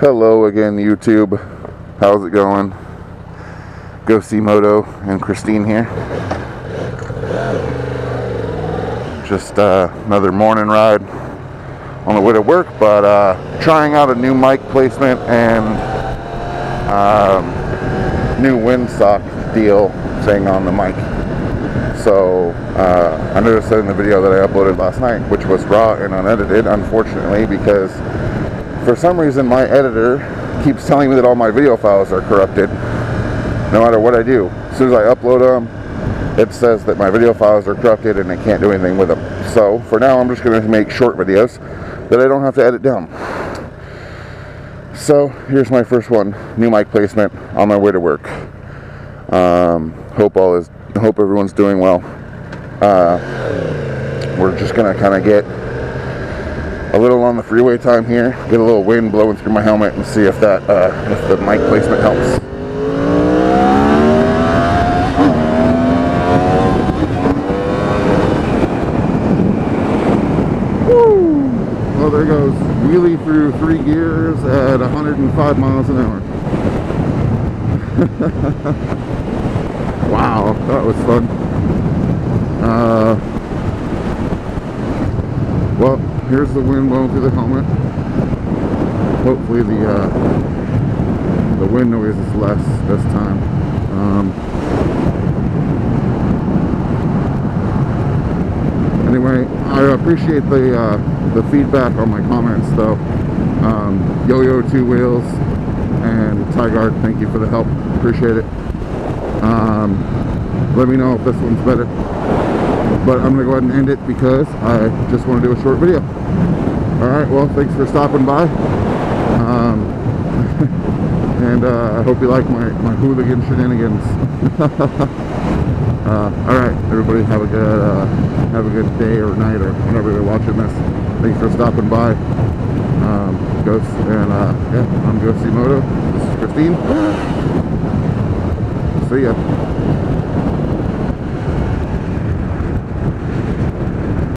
Hello again, YouTube. How's it going? Moto and Christine here. Just another morning ride on the way to work, but trying out a new mic placement and new windsock deal thing on the mic. So I noticed that in the video that I uploaded last night, which was raw and unedited, unfortunately, because for some reason my editor keeps telling me that all my video files are corrupted no matter what I do. As soon as I upload them, it says that my video files are corrupted and I can't do anything with them. So for now, I'm just going to make short videos that I don't have to edit down. So here's my first one, new mic placement on my way to work. Hope everyone's doing well. We're just gonna kind of get a little on the freeway time here, get a little wind blowing through my helmet, and see if that if the mic placement helps. Woo! Well, there goes wheelie through 3 gears at 105 miles an hour. Wow, that was fun. Well, here's the wind blowing through the helmet. Hopefully the wind noise is less this time. Anyway, I appreciate the feedback on my comments, though. Yo-Yo 2 Wheels and Tigard, thank you for the help. Appreciate it. Let me know if this one's better, but I'm gonna go ahead and end it because I just want to do a short video. Alright, well, thanks for stopping by, and I hope you like my hooligan shenanigans. Alright, everybody, have a good day or night or whenever you're watching this. Thanks for stopping by. Yeah, I'm Moto. This is Christine. See ya.